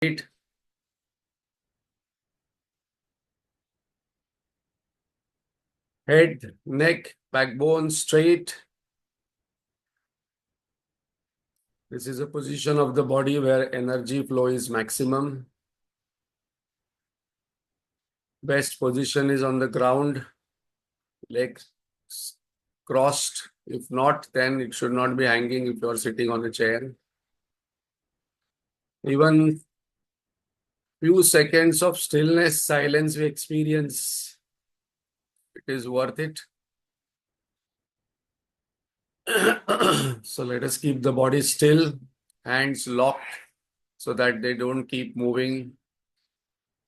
Head, neck, backbone straight. This is a position of the body where energy flow is maximum. Best position is on the ground, legs crossed. If not, then it should not be hanging if you are sitting on a chair. Even few seconds of stillness, silence we experience, it is worth it. So let us keep the body still, hands locked so that they don't keep moving.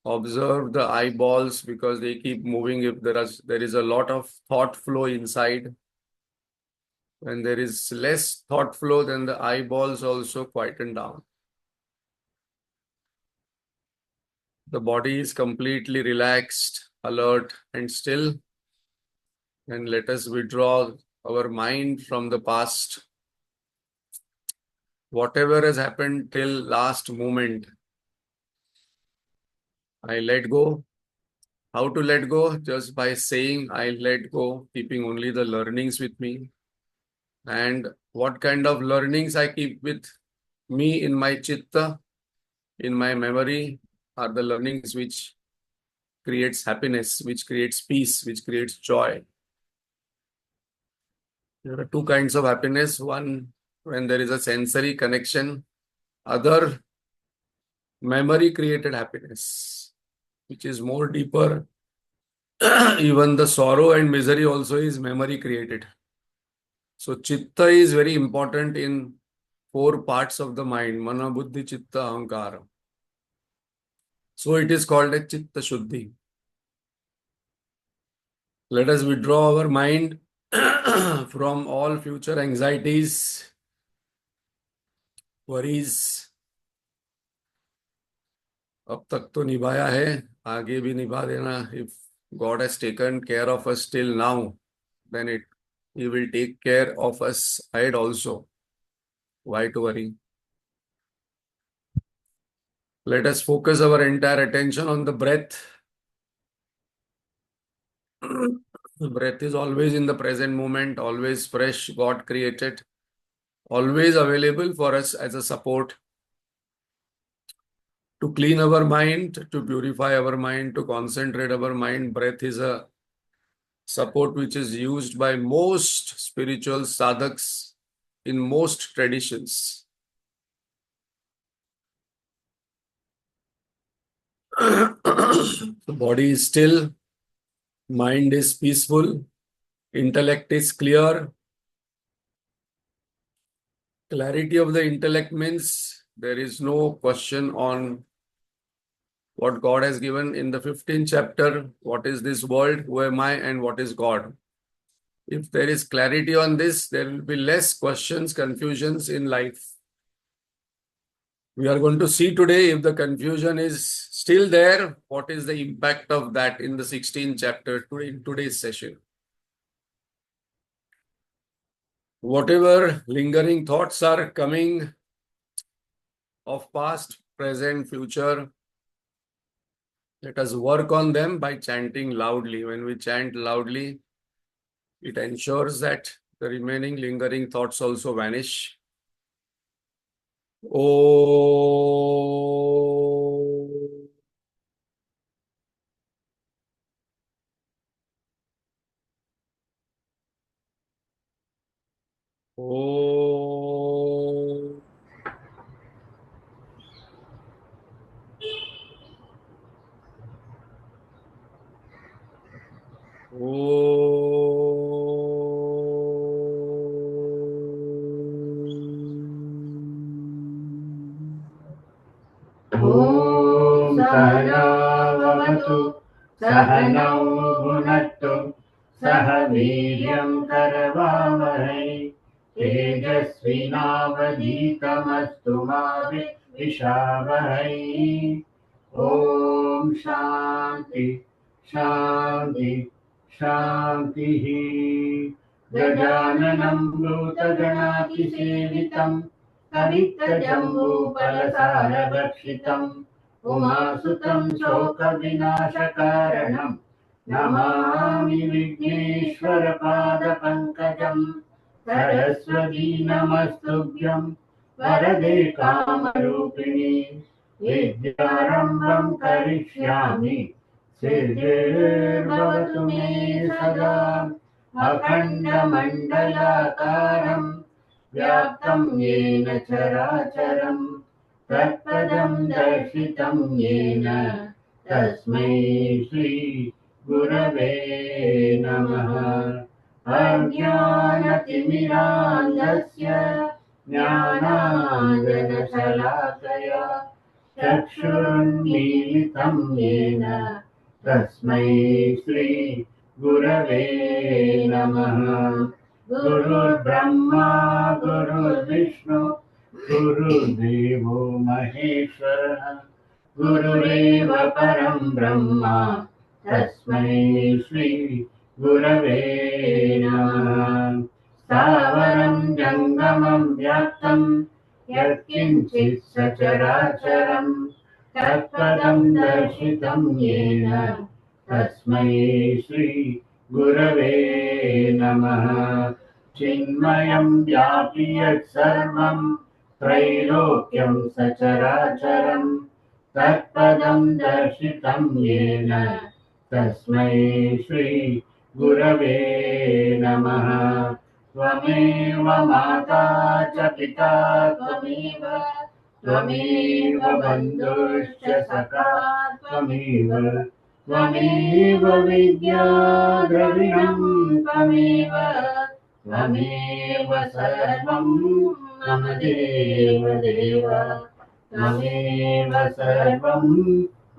Observe the eyeballs because they keep moving if there is a lot of thought flow inside. When there is less thought flow, then the eyeballs also quieten down. The body is completely relaxed, alert, and still. And let us withdraw our mind from the past. Whatever has happened till last moment, I let go. How to let go? Just by saying I let go, keeping only the learnings with me. And what kind of learnings I keep with me in my chitta, in my memory, are the learnings which creates happiness, which creates peace, which creates joy. There are two kinds of happiness. One, when there is a sensory connection. Other, memory created happiness, which is more deeper. Even the sorrow and misery also is memory created. So chitta is very important in four parts of the mind: mana, buddhi, chitta, ahankara. So it is called a chitta shuddhi. Let us withdraw our mind from all future anxieties, worries. अब तक तो निभाया है, आगे भी निभा देना. If God has taken care of us till now, then He will take care of us ahead also. Why to worry? Let us focus our entire attention on the breath. The breath is always in the present moment, always fresh, God created, always available for us as a support to clean our mind, to purify our mind, to concentrate our mind. Breath is a support which is used by most spiritual sadhaks in most traditions. The body is still, mind is peaceful, intellect is clear. Clarity of the intellect means there is no question on what God has given in the 15th chapter. What is this world? Who am I? And what is God? If there is clarity on this, there will be less questions, confusions in life. We are going to see today if the confusion is still there, what is the impact of that in the 16th chapter in today's session. Whatever lingering thoughts are coming of past, present, future, let us work on them by chanting loudly. When we chant loudly, it ensures that the remaining lingering thoughts also vanish. Oh. Oh. Om Sahana Vavatu Sahanau Bhunattu Sahaviryam Karavavahai Tejasvinavadhitamastu ma Vishavahai. Om Shanti Shanti Shanti. Gajananam Bhutaganaati Sevitam कवित्तजम्बूफलसारभक्षितम् उमासुतं शोकविनाशकारणम् Namami विघ्नेश्वरपादपङ्कजम् Saraswati नमस्तुभ्यं वरदे कामरूपिणि विद्यारम्भं करिष्यामि सिद्धिर्भवतु मे सदा अखण्डमण्डलाकारं व्याप्तं येन चराचरं तत्पदं दर्शितं येन तस्मै श्री गुरवे नमः अज्ञानतिमिरान्धस्य ज्ञानाञ्जनशलाकया चक्षुरुन्मीलितं येन तस्मै श्री गुरवे नमः गुरुर्ब्रह्मा गुरुर्विष्णु गुरुर्देवो महेश्वरः गुरुरेव परं ब्रह्म तस्मै श्री गुरवे नमः स्थावरं जङ्गमं व्याप्तं यत्किञ्चित् सचराचरं तत्पदं दर्शितं येन तस्मै श्री गुरवे नमः चिन्मयं व्यापि यत्सर्वं त्रैलोक्यं सचराचरं तत्पदं दर्शितं येन तस्मै श्री गुरवे नमः त्वमेव माता च पिता त्वमेव बन्धुश्च सखा त्वमेव विद्या द्रविणं त्वमेव सर्वं मम देव त्वमेव सर्वं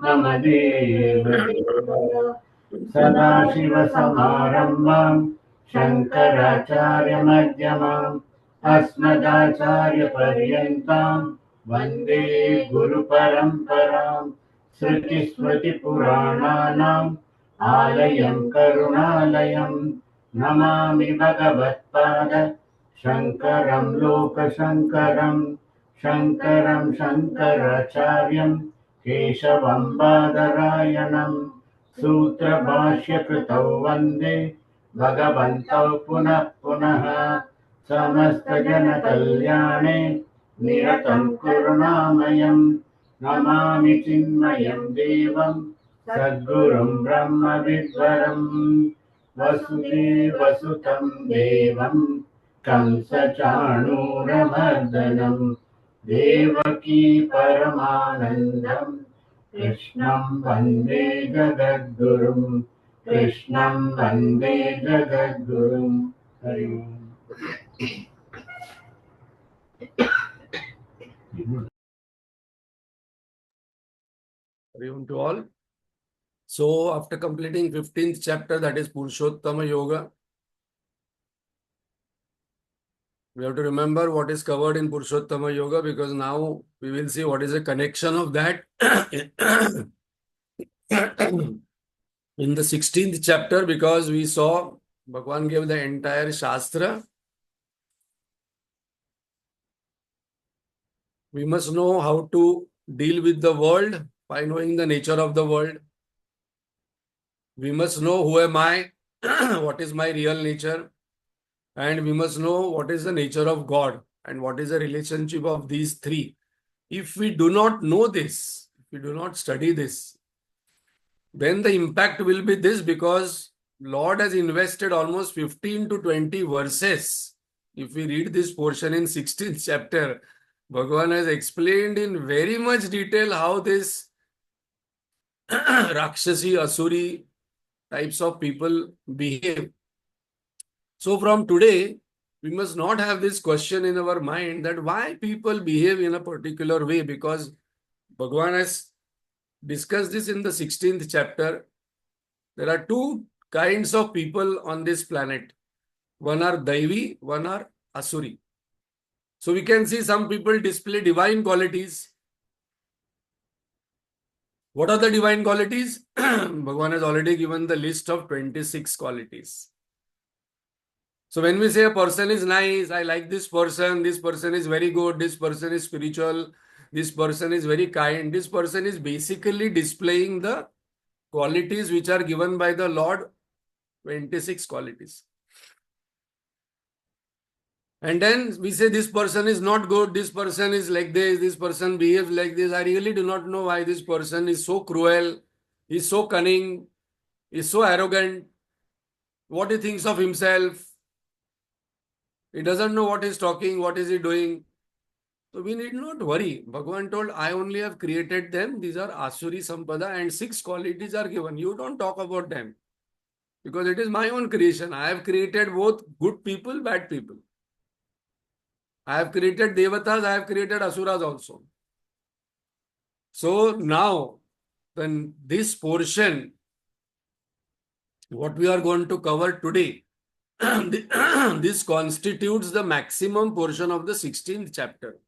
मम देव सदाशिवसमारम्भां शङ्कराचार्यमध्यमाम् अस्मदाचार्यपर्यन्तां वन्दे गुरुपरम्पराम् श्रुतिस्मृतिपुराणानाम् आलयं करुणालयं नमामि भगवत्पाद शङ्करं लोकशङ्करं शङ्करं शङ्कराचार्यं केशवं बादरायणं सूत्रभाष्यकृतौ वन्दे भगवन्तौ पुनः पुनः समस्तजनकल्याणे निरतं करुणामयं नमामि चिन्मयं देवं सद्गुरुं ब्रह्मविद्वरं वसुदेवसुतं देवं कंसचाणूरमर्दनं देवकी परमानन्दं कृष्णं वन्दे जगद्गुरुं कृष्णं वन्दे जगद्गुरुं हरि ओम् Hari Om to all. So, after completing 15th chapter, that is Purushottama Yoga, we have to remember what is covered in Purushottama Yoga, because now we will see what is the connection of that in the 16th chapter, because we saw Bhagavan gave the entire Shastra. We must know how to deal with the world by knowing the nature of the world. We must know who am I, what is my real nature, and we must know what is the nature of God and what is the relationship of these three. If we do not know this, if we do not study this, then the impact will be this, because Lord has invested almost 15 to 20 verses. If we read this portion in 16th chapter, Bhagavan has explained in very much detail how this Rakshasi, Asuri types of people behave. So from today, we must not have this question in our mind that why people behave in a particular way, because Bhagavan has discussed this in the 16th chapter. There are two kinds of people on this planet. One are Daivi, one are Asuri. So we can see some people display divine qualities. What are the divine qualities? Bhagavan has already given the list of 26 qualities. So when we say a person is nice, I like this person is very good, this person is spiritual, this person is very kind, this person is basically displaying the qualities which are given by the Lord, 26 qualities. And then we say this person is not good, this person is like this person behaves like this. I really do not know why this person is so cruel, is so cunning, is so arrogant, what he thinks of himself. He doesn't know what he's talking, what is he doing. So we need not worry. Bhagavan told, I only have created them. These are Asuri Sampada and 6 qualities are given. You don't talk about them because it is my own creation. I have created both good people, bad people. I have created Devatas, I have created Asuras also. So now, then this portion, what we are going to cover today, this constitutes the maximum portion of the 16th chapter.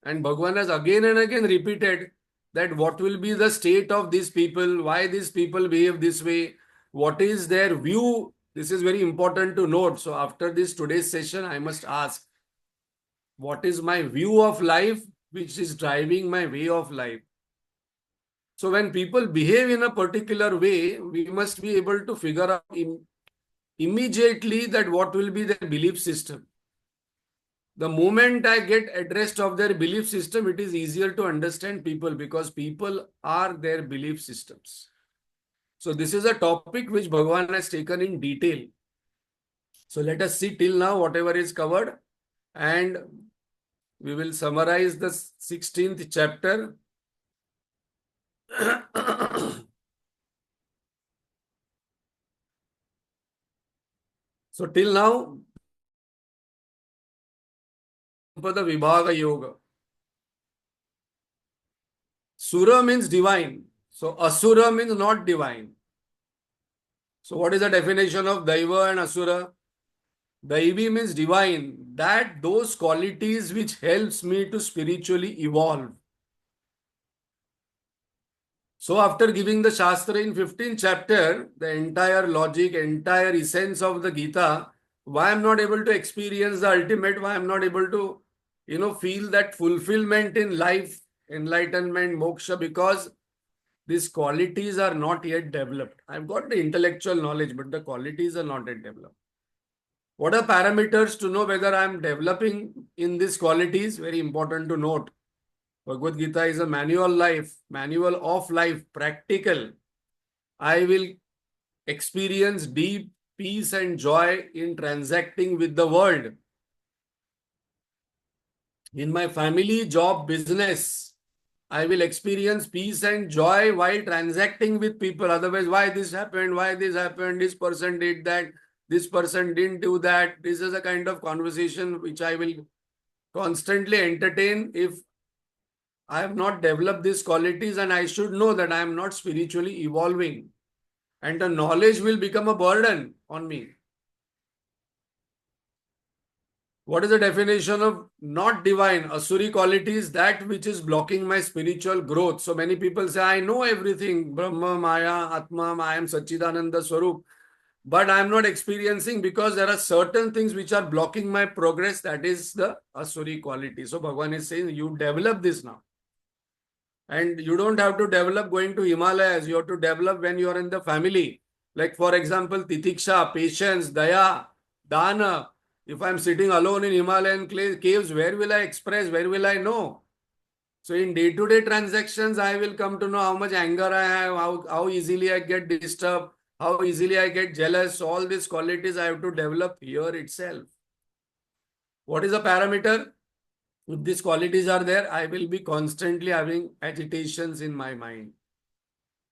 And Bhagavan has again and again repeated that what will be the state of these people, why these people behave this way, what is their view. This is very important to note. So after this today's session, I must ask, what is my view of life, which is driving my way of life? So when people behave in a particular way, we must be able to figure out immediately that what will be their belief system. The moment I get addressed of their belief system, it is easier to understand people because people are their belief systems. So this is a topic which Bhagavan has taken in detail. So let us see till now whatever is covered and we will summarize the 16th chapter. So till now, Sampadvibhag Yoga. Sura means divine. So Asura means not divine. So what is the definition of Daiva and Asura? Daivi means divine. That those qualities which helps me to spiritually evolve. So after giving the Shastra in 15th chapter, the entire logic, entire essence of the Gita, why I'm not able to experience the ultimate, why I'm not able to, feel that fulfillment in life, enlightenment, moksha, because these qualities are not yet developed. I've got the intellectual knowledge, but the qualities are not yet developed. What are parameters to know whether I'm developing in these qualities? Very important to note. Bhagavad Gita is a manual of life, practical. I will experience deep peace and joy in transacting with the world. In my family, job, business, I will experience peace and joy while transacting with people. Otherwise, why this happened, this person did that, this person didn't do that. This is a kind of conversation which I will constantly entertain if I have not developed these qualities, and I should know that I am not spiritually evolving. And the knowledge will become a burden on me. What is the definition of not divine? Asuri qualities, that which is blocking my spiritual growth. So many people say, I know everything. Brahma, Maya, Atma, I am Satchidananda Swarup. But I am not experiencing because there are certain things which are blocking my progress. That is the Asuri quality. So Bhagavan is saying, you develop this now. And you don't have to develop going to Himalayas. You have to develop when you are in the family. Like for example, Titiksha, patience, Daya, Dana. If I'm sitting alone in Himalayan caves, where will I express? Where will I know? So in day-to-day transactions, I will come to know how much anger I have, how easily I get disturbed, how easily I get jealous. All these qualities I have to develop here itself. What is the parameter? If these qualities are there, I will be constantly having agitations in my mind.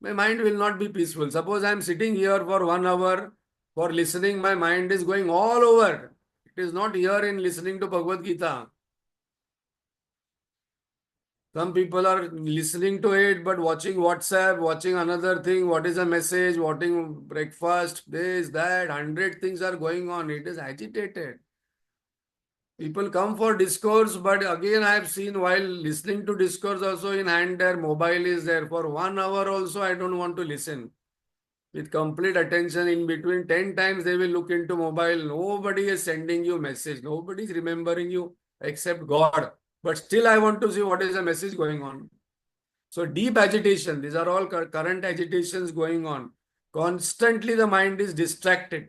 My mind will not be peaceful. Suppose I am sitting here for 1 hour for listening, my mind is going all over. It is not here in listening to Bhagavad Gita. Some people are listening to it, but watching WhatsApp, watching another thing. What is a message? Watching breakfast, this, that, 100 things are going on. It is agitated. People come for discourse, but again I have seen while listening to discourse also in hand their mobile is there. For 1 hour also I don't want to listen. with complete attention. In between 10 times they will look into mobile. Nobody is sending you message. Nobody is remembering you except God. But still I want to see what is the message going on. So deep agitation. These are all current agitations going on. Constantly the mind is distracted.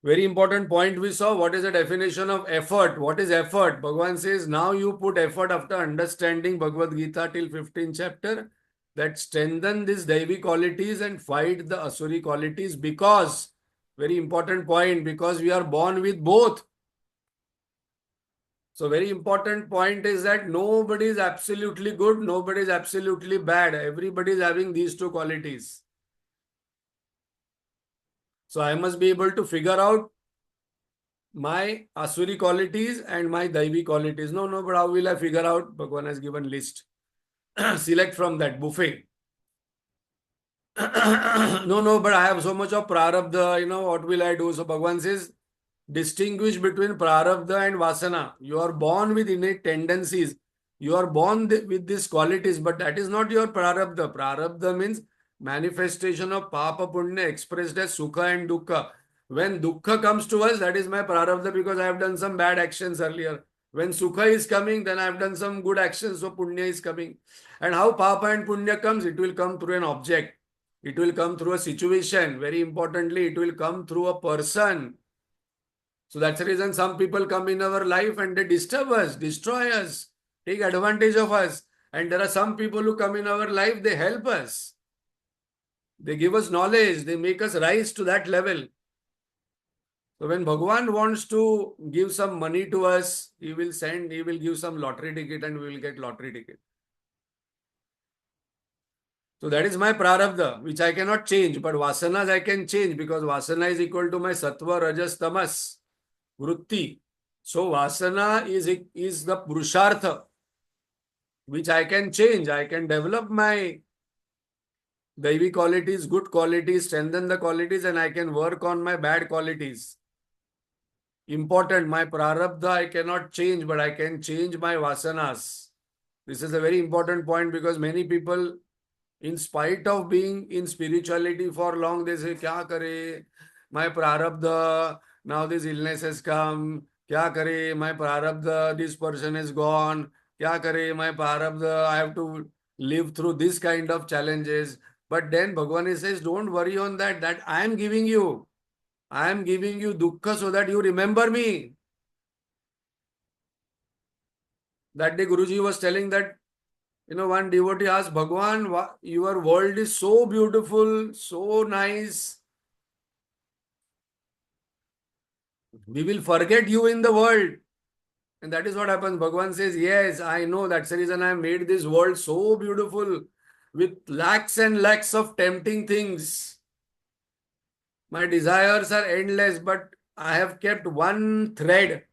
Very important point we saw. What is the definition of effort? What is effort? Bhagavan says, now you put effort after understanding Bhagavad Gita till 15th chapter, that strengthen these Daivi qualities and fight the Asuri qualities, because, very important point, because we are born with both. So very important point is that nobody is absolutely good, nobody is absolutely bad. Everybody is having these two qualities. So I must be able to figure out my Asuri qualities and my Daivi qualities. No, but how will I figure out? Bhagavan has given list. Select from that buffet. No, but I have so much of prarabdha, what will I do? So Bhagavan says, distinguish between prarabdha and vasana. You are born with innate tendencies. You are born with these qualities, but that is not your prarabdha. Prarabdha means manifestation of papa punya expressed as sukha and dukkha. When dukkha comes to us, that is my prarabdha, because I have done some bad actions earlier. When sukha is coming, then I have done some good actions, so punya is coming. And how papa and punya comes? It will come through an object. It will come through a situation. Very importantly, it will come through a person. So that's the reason some people come in our life and they disturb us, destroy us, take advantage of us. And there are some people who come in our life, they help us. They give us knowledge, they make us rise to that level. So when Bhagavan wants to give some money to us, he will give some lottery ticket and we will get lottery ticket. So that is my prarabdha, which I cannot change, but vasanas I can change, because vasana is equal to my sattva, rajas, tamas, vritti. So vasana is the purushartha, which I can change. I can develop my Daivi qualities, good qualities, strengthen the qualities, and I can work on my bad qualities. Important, my prarabdha I cannot change, but I can change my vasanas. This is a very important point, because many people, in spite of being in spirituality for long, they say, kya kare, my prarabdha, now this illness has come, kya kare, my prarabdha, this person is gone, kya kare, my prarabdha, I have to live through this kind of challenges. But then Bhagavan says, don't worry on that I am giving you. I am giving you dukkha so that you remember me. That day Guruji was telling that, one devotee asked, Bhagavan, your world is so beautiful, so nice. We will forget you in the world. And that is what happens. Bhagavan says, yes, I know. That's the reason I made this world so beautiful, with lakhs and lakhs of tempting things. My desires are endless, but I have kept one thread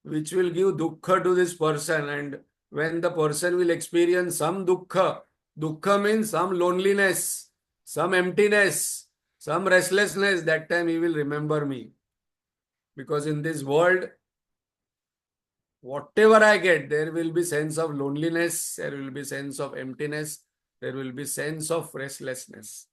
which will give dukkha to this person. And when the person will experience some dukkha, dukkha means some loneliness, some emptiness, some restlessness, that time he will remember me. Because in this world, whatever I get, there will be sense of loneliness, there will be sense of emptiness, there will be sense of restlessness.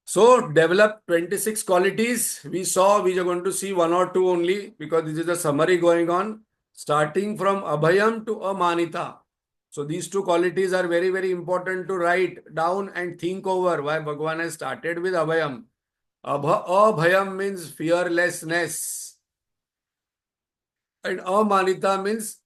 So develop 26 qualities. We are going to see one or two only, because this is a summary going on, starting from Abhayam to Amanita. So these two qualities are very, very important to write down and think over, why Bhagavan has started with Abhayam. Abhayam means fearlessness. And Amanita means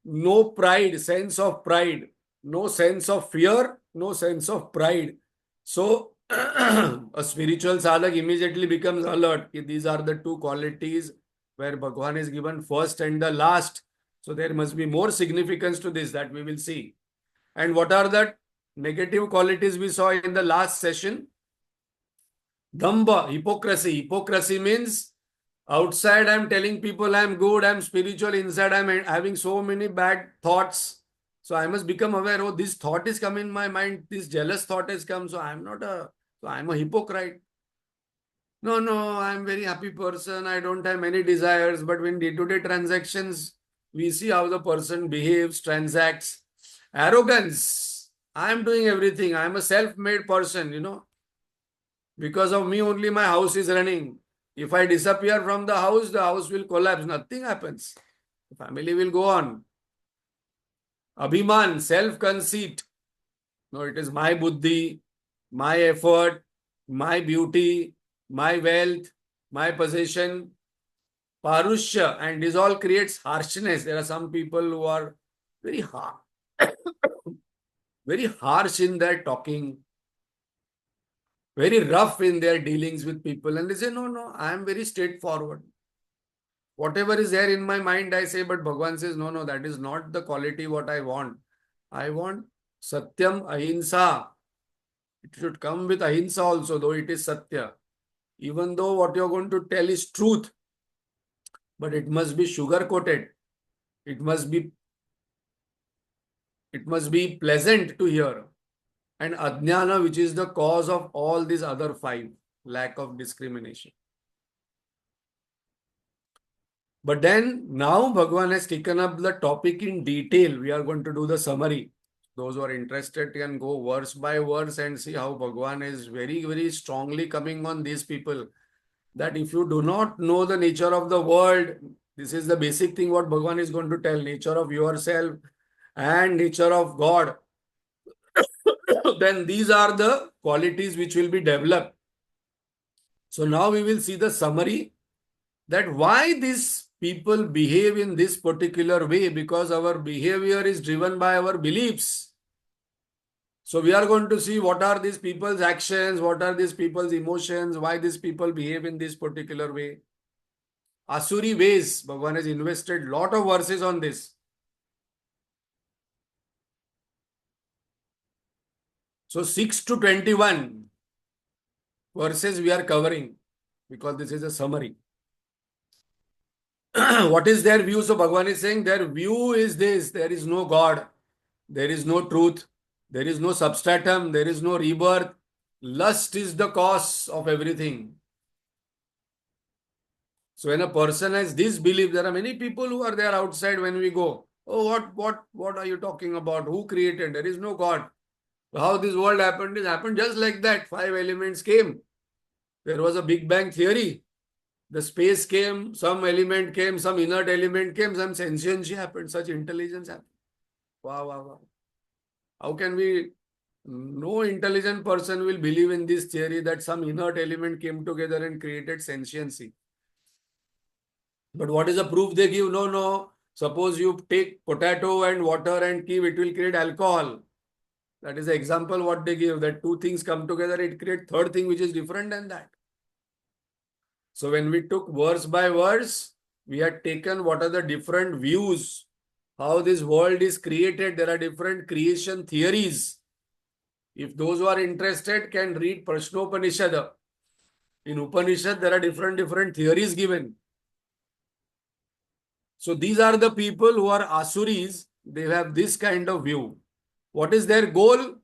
no pride, sense of pride. No sense of fear, no sense of pride. So, a spiritual sadhak immediately becomes alert. These are the two qualities where Bhagavan is given first and the last. So, there must be more significance to this, that we will see. And what are the negative qualities we saw in the last session? Damba, hypocrisy. Hypocrisy means outside I'm telling people I'm good, I'm spiritual, inside I'm having so many bad thoughts. So I must become aware, oh, this thought is come in my mind, this jealous thought has come, so I'm a hypocrite. No, I'm very happy person, I don't have many desires, but when day-to-day transactions, we see how the person behaves, transacts. Arrogance. I am doing everything. I am a self-made person, Because of me only my house is running. If I disappear from the house will collapse. Nothing happens. The family will go on. Abhiman, self-conceit. No, it is my buddhi, my effort, my beauty, my wealth, my possession. Parushya, and this all creates harshness. There are some people who are very hard, very harsh in their talking, very rough in their dealings with people. And they say, no, no, I am very straightforward. Whatever is there in my mind, I say, but Bhagavan says, no, no, that is not the quality what I want. I want Satyam Ahimsa. It should come with Ahimsa also, though it is Satya. Even though what you're going to tell is truth, but it must be sugar coated. It must be pleasant to hear. And Ajnana, which is the cause of all these other five, lack of discrimination. But then now Bhagavan has taken up the topic in detail. We are going to do the summary. Those who are interested can go verse by verse and see how Bhagavan is very, very strongly coming on these people. That if you do not know the nature of the world, this is the basic thing what Bhagavan is going to tell, nature of yourself and nature of God. Then these are the qualities which will be developed. So now we will see the summary that why these people behave in this particular way, because our behavior is driven by our beliefs. So we are going to see what are these people's actions, what are these people's emotions, why these people behave in this particular way. Asuri ways, Bhagavan has invested lot of verses on this. So 6 to 21 verses we are covering because this is a summary. What is their view? So Bhagavan is saying their view is this: there is no God, there is no truth, there is no substratum, there is no rebirth. Lust is the cause of everything. So when a person has this belief, there are many people who are there outside when we go. Oh, what are you talking about? Who created? There is no God. How this world happened? It happened just like that. 5 elements came. There was a Big Bang theory. The space came, some element came, some inert element came, some sentience happened, such intelligence happened. Wow, wow, wow. How can we, no intelligent person will believe in this theory that some inert element came together and created sentiency. But what is the proof they give? No, no. Suppose you take potato and water and keep, it will create alcohol. That is the example what they give, that two things come together, it creates third thing which is different than that. So when we took verse by verse, we had taken what are the different views, how this world is created. There are different creation theories. If those who are interested can read Prashnopanishad. In Upanishad, there are different theories given. So these are the people who are Asuris. They have this kind of view. What is their goal?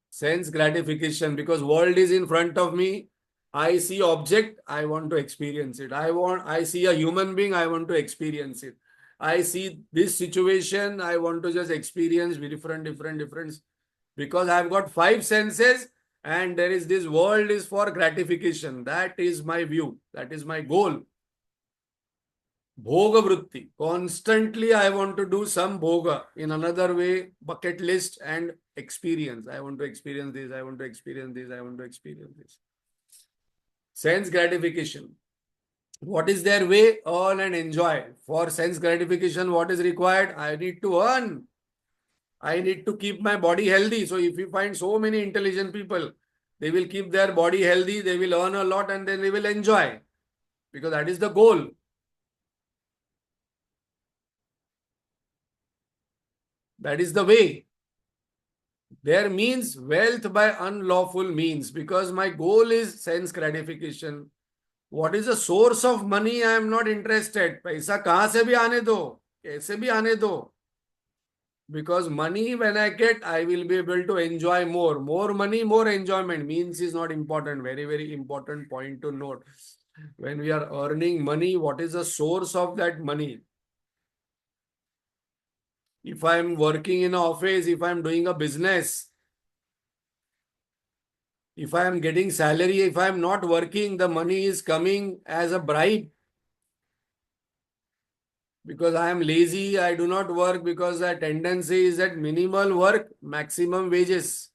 Sense gratification, because world is in front of me. I see object, I want to experience it. I see a human being, I want to experience it. I see this situation, I want to just experience different. Because I've got 5 senses and there is this world is for gratification. That is my view. That is my goal. Bhoga vritti. Constantly I want to do some bhoga. In another way, bucket list and experience. I want to experience this. I want to experience this. I want to experience this. Sense gratification. What is their way? Earn and enjoy. For sense gratification, what is required? I need to earn. I need to keep my body healthy. So if you find so many intelligent people, they will keep their body healthy, they will earn a lot and then they will enjoy. Because that is the goal. That is the way. There means wealth by unlawful means, because my goal is sense gratification. What is the source of money? I am not interested. पैसा कहाँ से भी आने दो, कैसे भी आने दो. Because money, when I get, I will be able to enjoy more. More money, more enjoyment. Means is not important. Very, very important point to note. When we are earning money, what is the source of that money? If I'm working in an office, if I'm doing a business, if I am getting salary, if I am not working, the money is coming as a bribe because I am lazy, I do not work because the tendency is that minimal work, maximum wages.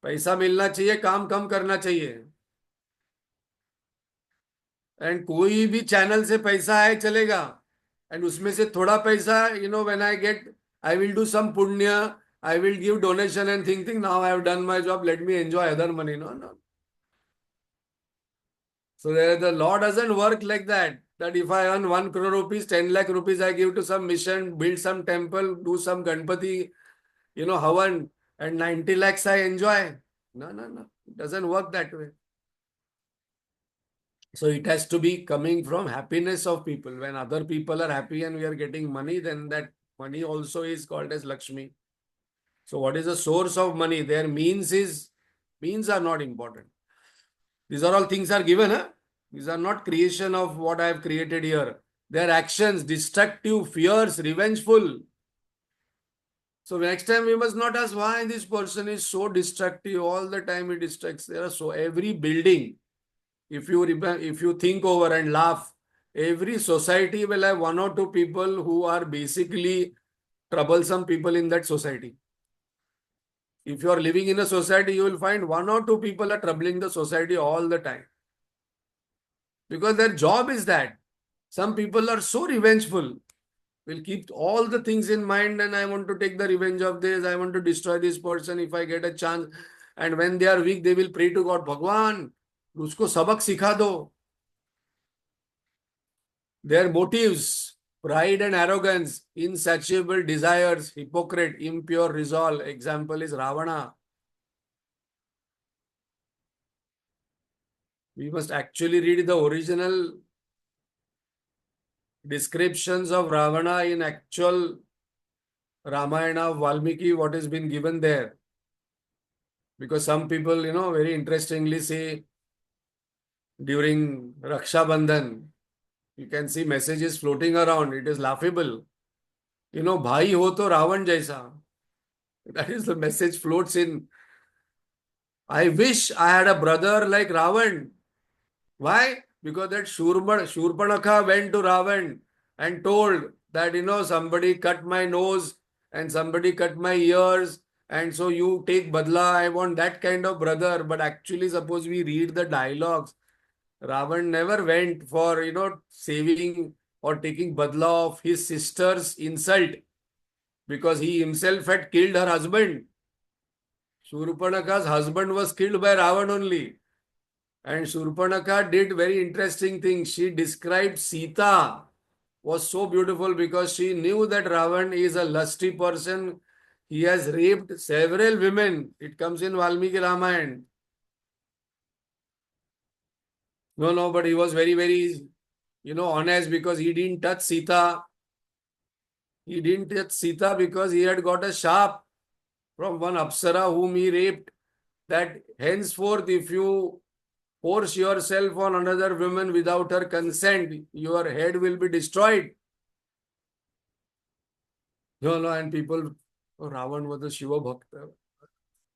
पैसा मिलना चाहिए, काम कम करना चाहिए. And कोई भी channel से पैसा है चलेगा. एंड उसमें से थोड़ा पैसा, when I get, I will do some punya, I will give donation and thinking now I have done my job, let me enjoy other money. No no. So the law doesn't work like that. That if I earn 1 crore rupees, 10 lakh rupees I give to some mission, build some temple, do some Ganpati, Havan, and 90 lakhs I enjoy. No, no, no. It doesn't work that way. So it has to be coming from happiness of people. When other people are happy and we are getting money, then that money also is called as Lakshmi. So what is the source of money? Their means are not important. These are all things are given, huh? These are not creation of what I have created here. They are actions, destructive, fierce, revengeful. So next time we must not ask why this person is so destructive. All the time he distracts. There are so every building, if you think over and laugh, every society will have one or two people who are basically troublesome people in that society. If you are living in a society, you will find one or two people are troubling the society all the time. Because their job is that. Some people are so revengeful, will keep all the things in mind, and I want to take the revenge of this, I want to destroy this person if I get a chance. And when they are weak, they will pray to God, Bhagwan, usko sabak sikha do. Their motives, pride and arrogance, insatiable desires, hypocrite, impure resolve. Example is Ravana. We must actually read the original descriptions of Ravana in actual Ramayana of Valmiki, what has been given there. Because some people, very interestingly say during Raksha Bandhan, you can see messages floating around. It is laughable. Bhai ho to Ravan jaisa. That is the message floats in. I wish I had a brother like Ravan. Why? Because that Shurpanakha went to Ravan and told that, somebody cut my nose and somebody cut my ears, and so you take badla. I want that kind of brother. But actually, suppose we read the dialogues, Ravan never went for, saving or taking badla of his sister's insult because he himself had killed her husband. Shurpanakha's husband was killed by Ravan only. And Shurpanakha did very interesting things. She described Sita was so beautiful because she knew that Ravan is a lusty person. He has raped several women. It comes in Valmiki Ramayana. No, no, but he was very, very, honest because he didn't touch Sita. He didn't touch Sita because he had got a sharp from one Apsara whom he raped. That henceforth, if you force yourself on another woman without her consent, your head will be destroyed. No, no, and people, oh, Ravan was a Shiva Bhakta.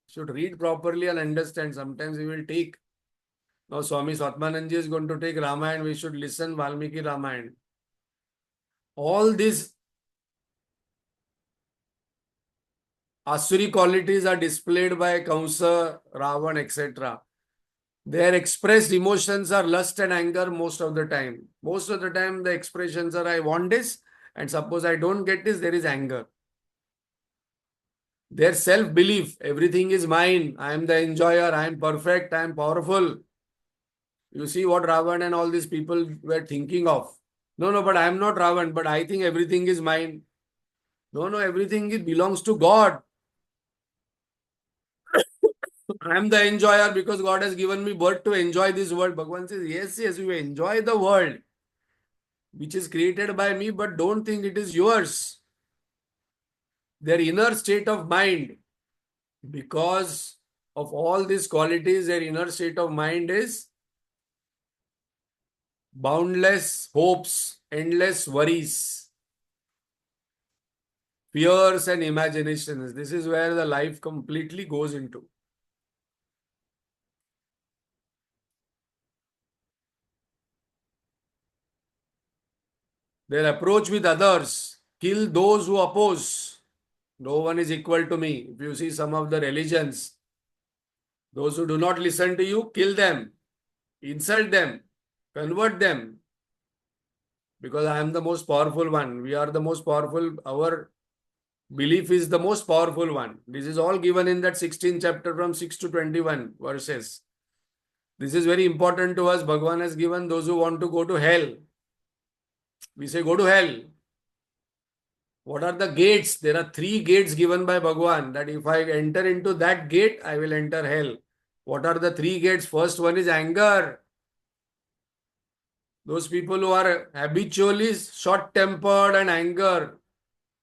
Should read properly and understand. Sometimes we will take. Now, Swami Swatmananji is going to take Ramayana. We should listen Valmiki Ramayana. All these Asuri qualities are displayed by Kamsa, Ravan, etc. Their expressed emotions are lust and anger most of the time. Most of the time, the expressions are I want this, and suppose I don't get this, there is anger. Their self-belief, everything is mine, I am the enjoyer, I am perfect, I am powerful. You see what Ravan and all these people were thinking of. No, no, but I am not Ravan, but I think everything is mine. No, no, everything belongs to God. I am the enjoyer because God has given me birth to enjoy this world. Bhagavan says, yes, yes, you enjoy the world which is created by me, but don't think it is yours. Their inner state of mind, because of all these qualities, their inner state of mind is boundless hopes, endless worries. fears and imaginations. This is where the life completely goes into. Their approach with others, kill those who oppose. No one is equal to me. If you see some of the religions, those who do not listen to you, kill them, insult them, convert them, because I am the most powerful one. We are the most powerful. Our belief is the most powerful one. This is all given in that 16th chapter from 6 to 21 verses. This is very important to us. Bhagavan has given those who want to go to hell. We say go to hell. What are the gates? There are 3 gates given by Bhagavan, that if I enter into that gate, I will enter hell. What are the 3 gates? First one is anger. Those people who are habitually short-tempered and anger,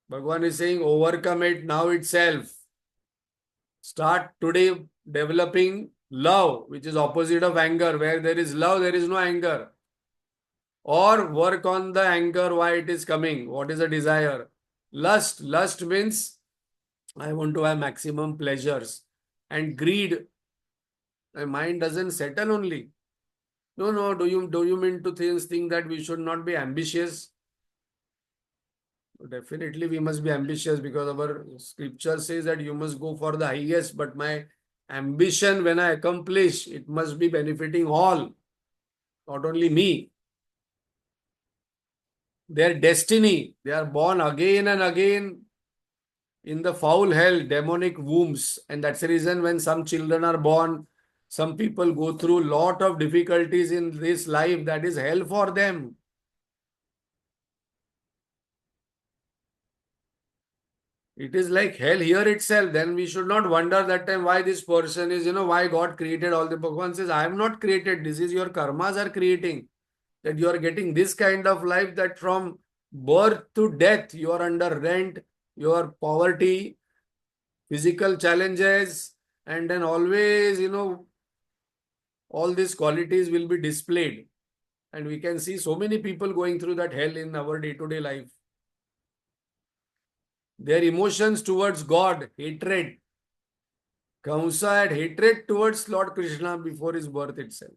Bhagavan is saying overcome it now itself. Start today developing love, which is opposite of anger. Where there is love, there is no anger. Or work on the anger, why it is coming. What is the desire? Lust. Lust means I want to have maximum pleasures. And greed, my mind doesn't settle only. No. Do you mean to think that we should not be ambitious? Definitely we must be ambitious, because our scripture says that you must go for the highest, but my ambition, when I accomplish, it must be benefiting all, not only me. Their destiny, they are born again and again in the foul hell, demonic wombs. And that's the reason when some children are born, some people go through lot of difficulties in this life. That is hell for them. It is like hell here itself. Then we should not wonder that time why this person is, why God created all the. Bhagavan says, I have not created. This is your karmas are creating. That you are getting this kind of life, that from birth to death, you are under rent, your poverty, physical challenges, and then always, all these qualities will be displayed. And we can see so many people going through that hell in our day-to-day life. Their emotions towards God, hatred. Kamsa had hatred towards Lord Krishna before his birth itself.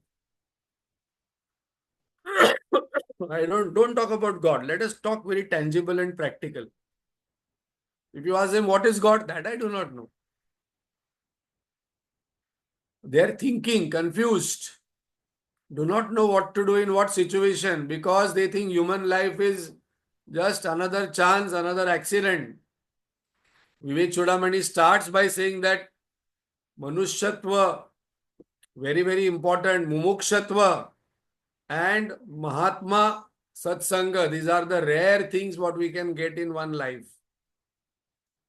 I don't talk about God. Let us talk very tangible and practical. If you ask them what is God, that I do not know. They are thinking, confused, do not know what to do in what situation, because they think human life is just another chance, another accident. Vivek Chudamani starts by saying that Manushyatva, very, very important, Mumukshatva and Mahatma Satsanga. These are the rare things what we can get in one life.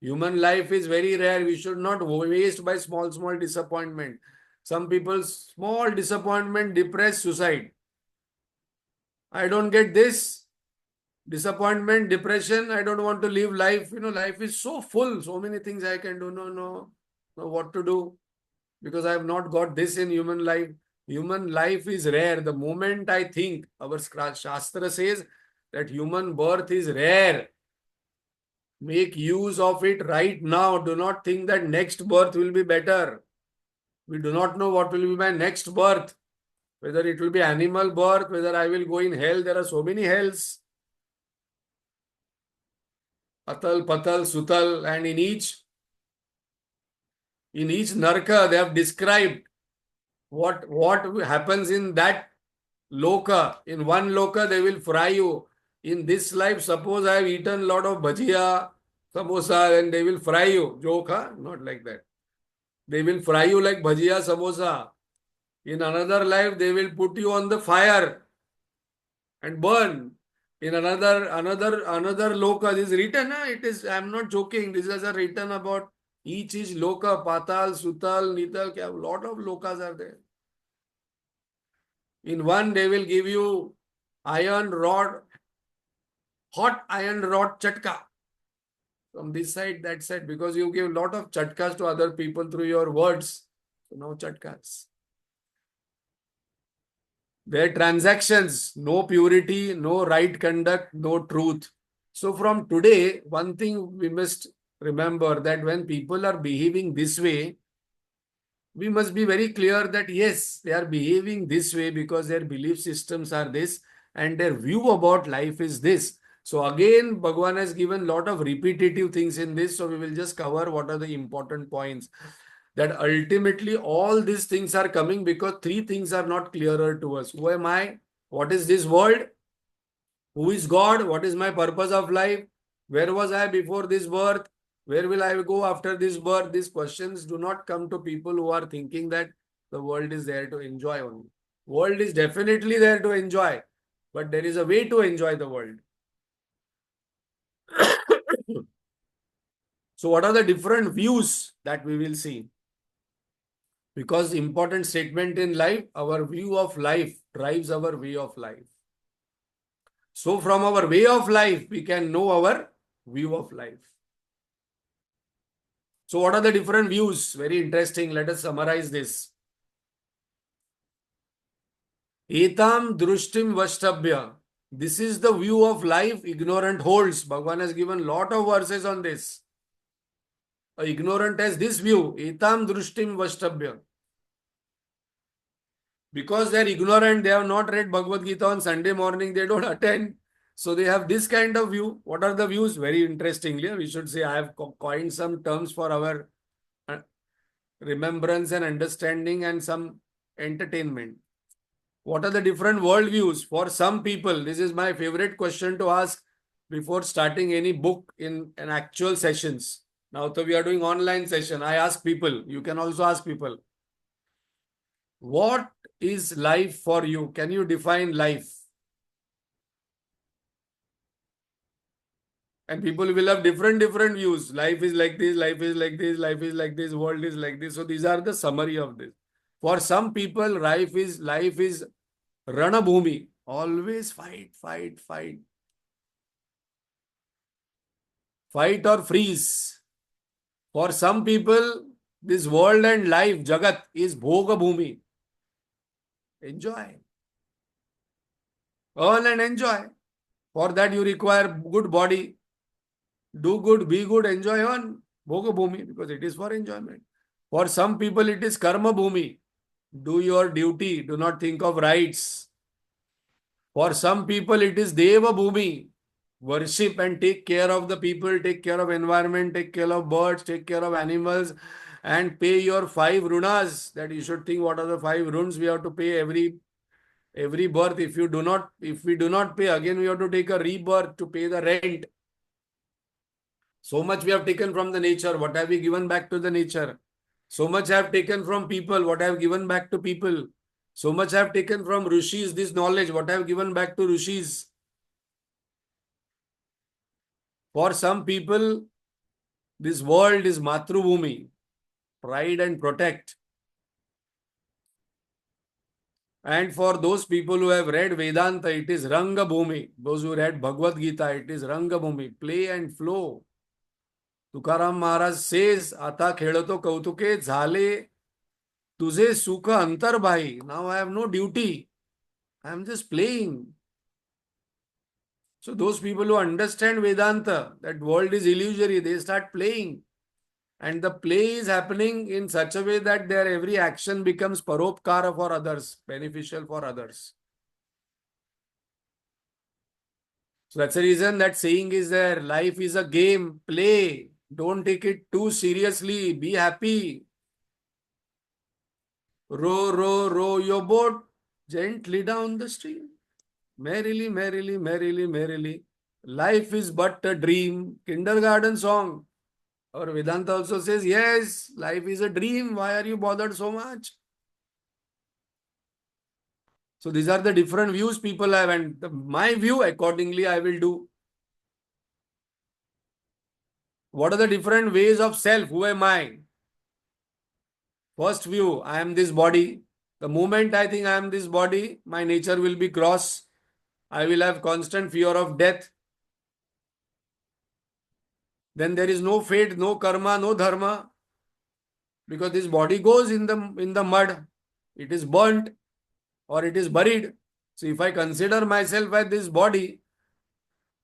Human life is very rare. We should not waste by small disappointment. Some people's small disappointment depress suicide. I don't get this. Disappointment, depression, I don't want to live life. Life is so full, so many things I can do. No, what to do? Because I have not got this in human life. Human life is rare. The moment I think, our Shastra says that human birth is rare. Make use of it right now. Do not think that next birth will be better. We do not know what will be my next birth. Whether it will be animal birth, whether I will go in hell. There are so many hells. Atal, Patal, Sutal, and in each Narka, they have described what happens in that loka. In one loka, they will fry you. In this life, suppose I have eaten a lot of bhajia, samosa, and they will fry you. Joke, huh? Not like that. They will fry you like bhajia, samosa. In another life, they will put you on the fire and burn. In another loka, this is written. It is. I am not joking. This is written about each loka, patal, sutal, nital. A lot of lokas are there. In one, they will give you iron rod, hot iron rod chatka. From this side, that side, because you give a lot of chatkas to other people through your words. So no chatkas. Their transactions, no purity, no right conduct, no truth. So from today, one thing we must remember, that when people are behaving this way, we must be very clear that yes, they are behaving this way because their belief systems are this and their view about life is this. So again, Bhagwan has given lot of repetitive things in this. So we will just cover what are the important points. That ultimately all these things are coming because three things are not clearer to us. Who am I? What is this world? Who is God? What is my purpose of life? Where was I before this birth? Where will I go after this birth? These questions do not come to people who are thinking that the world is there to enjoy only. World is definitely there to enjoy, but there is a way to enjoy the world. So what are the different views that we will see? Because important statement in life, our view of life drives our way of life. So from our way of life, we can know our view of life. So what are the different views? Very interesting. Let us summarize this. Etam drushtim vashtabhya. This is the view of life ignorant holds. Bhagavan has given lot of verses on this. A ignorant has this view. Etam drushtim vashtabhya. Because they are ignorant, they have not read Bhagavad Gita on Sunday morning, they don't attend. So they have this kind of view. What are the views? Very interestingly, we should say, I have coined some terms for our remembrance and understanding and some entertainment. What are the different worldviews? For some people, this is my favorite question to ask before starting any book in an actual sessions. Now, so we are doing online session. I ask people, you can also ask people, what is life for you? Can you define life? And people will have different views. Life is like this, life is like this, life is like this, world is like this. So these are the summary of this. For some people, life is Ranabhumi. Always fight, fight, fight. Fight or freeze. For some people, this world and life, Jagat, is Bhoga Bhumi. Enjoy. Earn and enjoy. For that, you require good body. Do good, be good, enjoy on Bhoga Bhumi because it is for enjoyment. For some people, it is Karma Bhumi. Do your duty. Do not think of rights. For some people, it is Deva Bhumi. Worship and take care of the people, take care of environment, take care of birds, take care of animals, and pay your 5 runas. That you should think what are the 5 runs we have to pay every birth. If we do not pay, again we have to take a rebirth to pay the rent. So much we have taken from the nature. What have we given back to the nature? So much I have taken from people. What I have given back to people? So much I have taken from rishis, this knowledge. What I have given back to rishis? For some people, this world is Matrubhumi, pride and protect. And for those people who have read Vedanta, it is Ranga Bhumi. Those who read Bhagavad Gita, it is Ranga Bhumi, play and flow. Tukaram Maharaj says, Ata khelato kautuke zhale तुझे सुख अंतर भाई. Now I have no duty. I am just playing. So those people who understand Vedanta, that world is illusory, they start playing. And the play is happening in such a way that their every action becomes paropkara for others, beneficial for others. So that's the reason that saying is there. Life is a game, play. Don't take it too seriously. Be happy. Row, row, row your boat gently down the stream. Merrily, merrily, merrily, merrily. Life is but a dream. Kindergarten song. Or Vedanta also says, yes, life is a dream. Why are you bothered so much? So these are the different views people have, and my view, accordingly, I will do. What are the different ways of self? Who am I? First view, I am this body. The moment I think I am this body, my nature will be cross. I will have constant fear of death. Then there is no fate, no karma, no dharma. Because this body goes in the mud. It is burnt or it is buried. So if I consider myself as this body,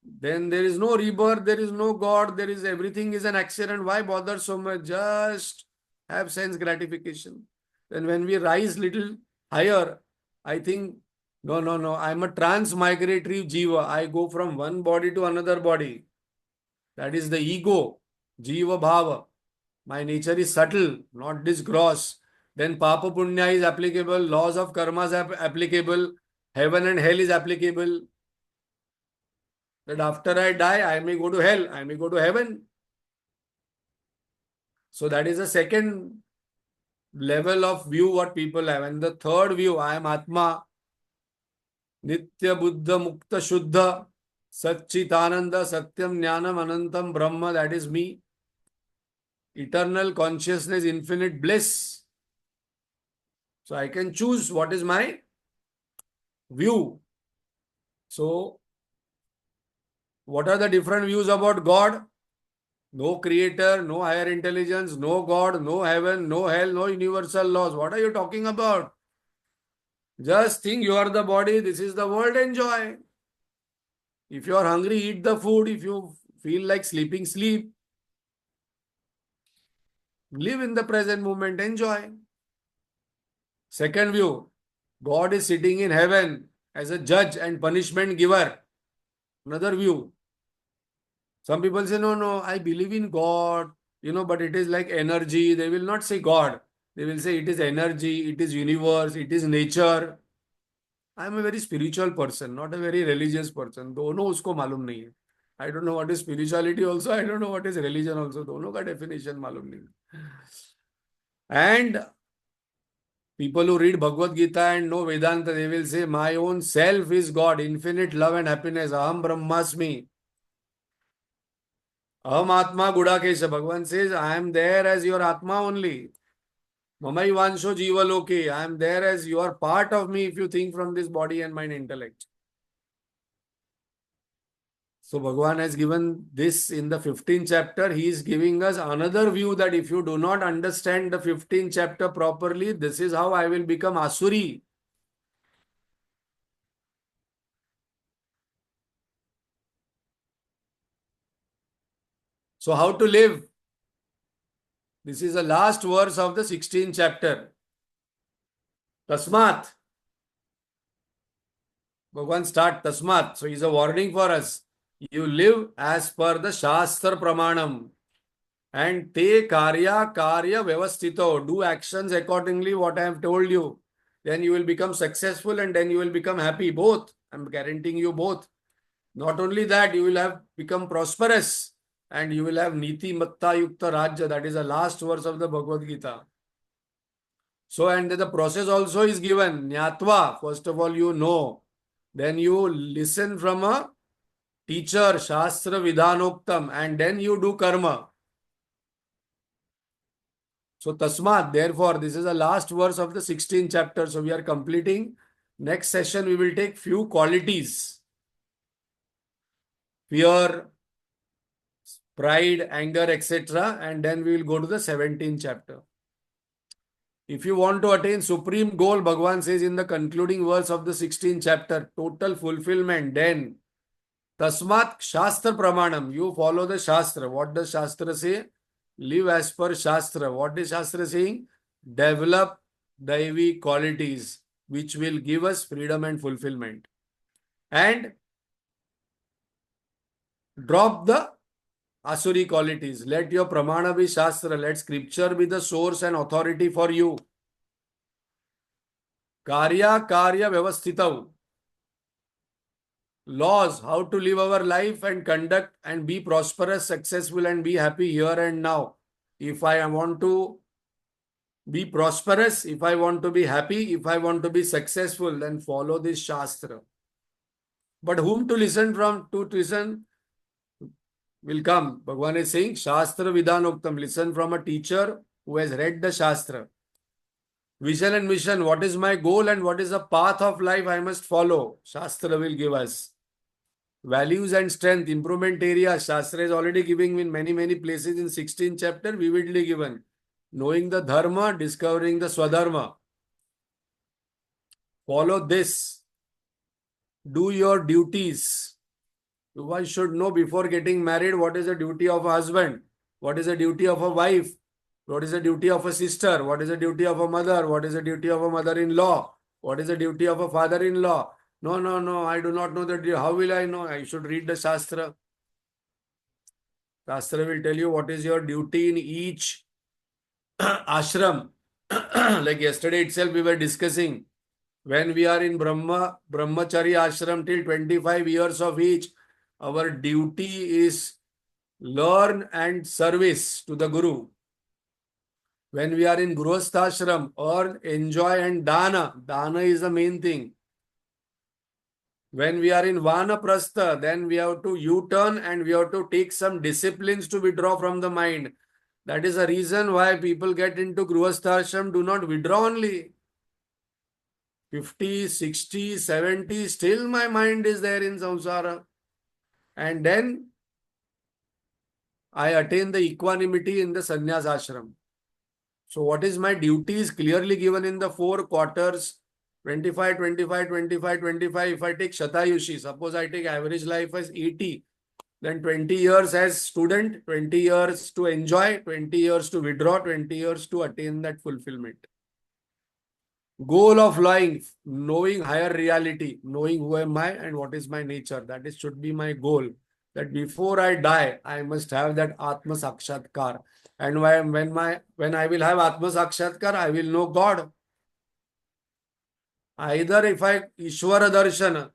then there is no rebirth, there is no God, there is everything is an accident. Why bother so much? Just have sense gratification. Then when we rise little higher, I think, no, no, no, I'm a transmigratory jiva. I go from one body to another body. That is the ego, jiva bhava. My nature is subtle, not this gross. Then papa punya is applicable, laws of karmas are applicable, heaven and hell is applicable. That after I die, I may go to hell, I may go to heaven. So that is the second level of view what people have. And the third view, I am Atma, Nitya Buddha Mukta Shuddha, Satchitananda, Satyam Jnanam Anantam Brahma, that is me. Eternal consciousness, infinite bliss. So I can choose what is my view. So, what are the different views about God? No creator, no higher intelligence, no God, no heaven, no hell, no universal laws. What are you talking about? Just think you are the body, this is the world, enjoy. If you are hungry, eat the food. If you feel like sleeping, sleep. Live in the present moment, enjoy. Second view, God is sitting in heaven as a judge and punishment giver. Another view. Some people say, no, no, I believe in God, but it is like energy. They will not say God. They will say it is energy, it is universe, it is nature. I am a very spiritual person, not a very religious person. दोनों उसको मालूम नहीं है. I don't know what is spirituality also. I don't know what is religion also. दोनों का definition मालूम नहीं. And people who read Bhagavad Gita and know Vedanta, they will say, my own self is God, infinite love and happiness. Aham Brahmasmi. Aham Atma Gudakesha. Bhagavan says, I am there as your Atma only. Mamai Vansho Jiva Loke. I am there as you are part of me if you think from this body and mind intellect. So Bhagavan has given this in the 15th chapter. He is giving us another view that if you do not understand the 15th chapter properly, this is how I will become Asuri. So how to live? This is the last verse of the 16th chapter. Tasmat. Bhagavan start Tasmat. So he is a warning for us. You live as per the Shastra Pramanam. And te karya vyavastito. Do actions accordingly what I have told you. Then you will become successful and then you will become happy. Both. I am guaranteeing you both. Not only that, you will have become prosperous and you will have niti matta yukta rajya. That is the last verse of the Bhagavad Gita. So, and the process also is given. Nyatva. First of all, you know. Then you listen from a teacher, Shastra Vidhanoktam, and then you do karma. So Tasmat, therefore, this is the last verse of the 16th chapter. So we are completing. Next session, we will take few qualities. Fear, pride, anger, etc. And then we will go to the 17th chapter. If you want to attain supreme goal, Bhagavan says in the concluding verse of the 16th chapter, total fulfillment, then Tasmat Shastra Pramanam. You follow the Shastra. What does Shastra say? Live as per Shastra. What is Shastra saying? Develop Daivi qualities which will give us freedom and fulfillment. And drop the Asuri qualities. Let your Pramana be Shastra. Let scripture be the source and authority for you. Karya Vyavasthitav. Laws, how to live our life and conduct and be prosperous, successful and be happy here and now. If I want to be prosperous, if I want to be happy, if I want to be successful, then follow this Shastra. But whom to listen from? To listen will come. Bhagavan is saying, Shastra Vidhanoktam. Listen from a teacher who has read the Shastra. Vision and mission. What is my goal and what is the path of life I must follow? Shastra will give us. Values and strength, improvement areas. Shastra is already giving in many places in 16th chapter, vividly given. Knowing the dharma, discovering the swadharma. Follow this. Do your duties. One should know before getting married what is the duty of a husband, what is the duty of a wife, what is the duty of a sister, what is the duty of a mother, what is the duty of a mother-in-law, what is the duty of a father-in-law. No, no, no, I do not know that. How will I know? I should read the Shastra. Shastra will tell you what is your duty in each ashram. Like yesterday itself, we were discussing when we are in Brahmachari ashram till 25 years of age, our duty is learn and service to the Guru. When we are in Grihasthashram, earn, enjoy and dana. Dana is the main thing. When we are in Vanaprastha, then we have to U-turn and we have to take some disciplines to withdraw from the mind. That is the reason why people get into Grihasthashram, do not withdraw only. 50, 60, 70, still my mind is there in samsara. And then I attain the equanimity in the sannyas ashram. So what is my duty is clearly given in the 4 quarters, 25, 25, 25, 25. If I take Shatayushi, suppose I take average life as 80, then 20 years as student, 20 years to enjoy, 20 years to withdraw, 20 years to attain that fulfillment. Goal of life, knowing higher reality, knowing who am I and what is my nature. That is should be my goal. That before I die, I must have that Atma Sakshatkar. And when I will have Atma Sakshatkar, I will know God. Either if I Ishvara Darshana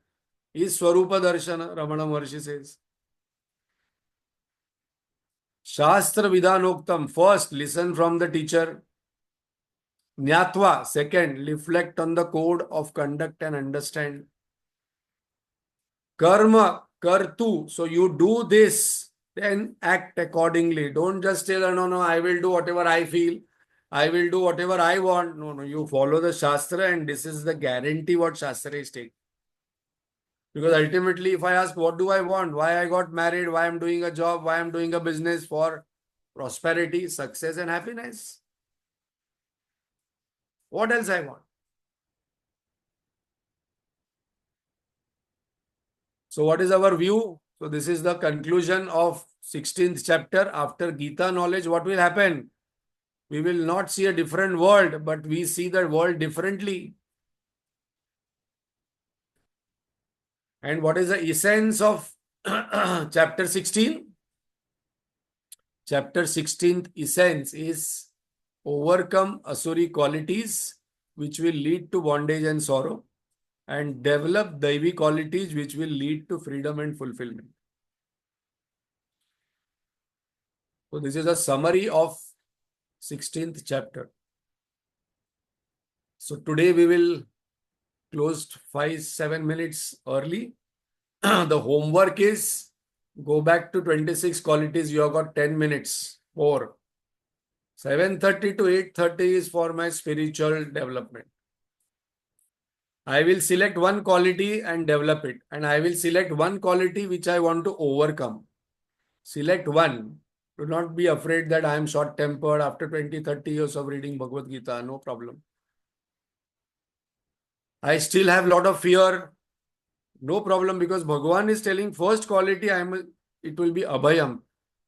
is Swarupa Darshana, Ramana Maharshi says. Shastra Vidhanoktam, first listen from the teacher. Jnatva, second, reflect on the code of conduct and understand. Karma, kartu, so you do this, then act accordingly. Don't just say, no, no, I will do whatever I feel. I will do whatever I want. No, no, you follow the Shastra and this is the guarantee what Shastra is taking. Because ultimately, if I ask, what do I want? Why I got married? Why I'm doing a job? Why I'm doing a business? For prosperity, success and happiness. What else I want? So what is our view? So this is the conclusion of 16th chapter. After Gita knowledge, what will happen? We will not see a different world, but we see the world differently. And what is the essence of chapter 16? Chapter 16th essence is overcome Asuri qualities which will lead to bondage and sorrow, and develop Daivi qualities which will lead to freedom and fulfillment. So this is a summary of 16th chapter. So today we will close 5-7 minutes early. The homework is go back to 26 qualities. You have got 10 minutes more. 7:30 to 8:30 is for my spiritual development. I will select one quality and develop it. And I will select one quality which I want to overcome. Select one. Do not be afraid that I am short-tempered after 20-30 years of reading Bhagavad Gita. No problem. I still have a lot of fear. No problem, because Bhagavan is telling first quality it will be Abhayam.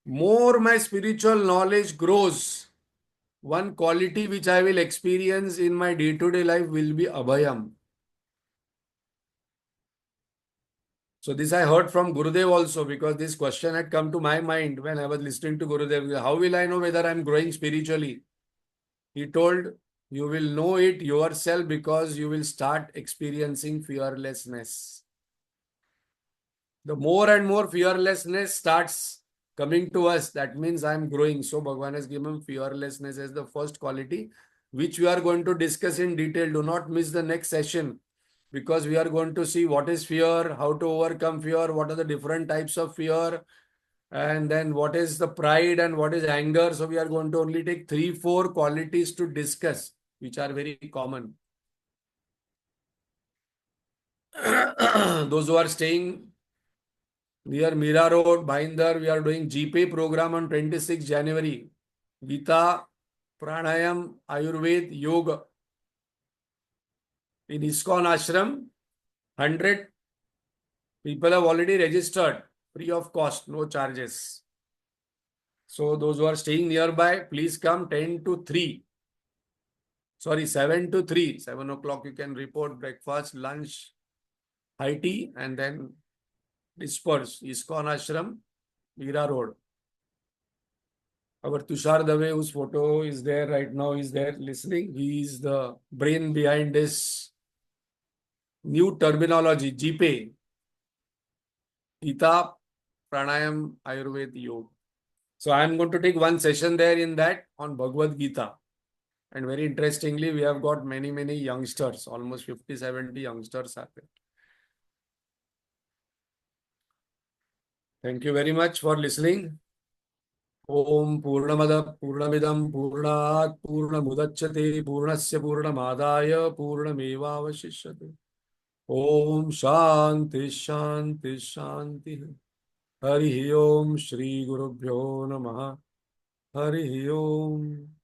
More my spiritual knowledge grows, one quality which I will experience in my day-to-day life will be Abhayam. So this I heard from Gurudev also, because this question had come to my mind when I was listening to Gurudev. How will I know whether I am growing spiritually? He told, you will know it yourself because you will start experiencing fearlessness. The more and more fearlessness starts coming to us, that means I am growing. So Bhagavan has given fearlessness as the first quality, which we are going to discuss in detail. Do not miss the next session, because we are going to see what is fear, how to overcome fear, what are the different types of fear, and then what is the pride and what is anger. So we are going to only take 3-4 qualities to discuss, which are very common. Those who are staying near Mira Road, Bhainder, we are doing GP program on 26 January. Gita, Pranayam, Ayurved, Yoga. In ISKCON Ashram, 100 people have already registered. free of cost, no charges. So those who are staying nearby, please come 10 to 3. Sorry, 7 to 3. 7 o'clock you can report breakfast, lunch, high tea, and then disperse. ISKCON Ashram, Meera Road. Our Tushar Dave, whose photo is there right now, is there listening. He is the brain behind this new terminology, GPA, Gita, Pranayam, Ayurveda, Yoga. So I am going to take one session there in that on Bhagavad Gita. And very interestingly, we have got many youngsters, almost 50, 70 youngsters are there. Thank you very much for listening. Om Purnamada Purnamidam Purnat Purnamudachyate Purnasya Purnamadaya Purnamevavashishyate. Om Shanti Shanti Shanti. Hari Om Shri Gurubhyo Namaha. Hari Om.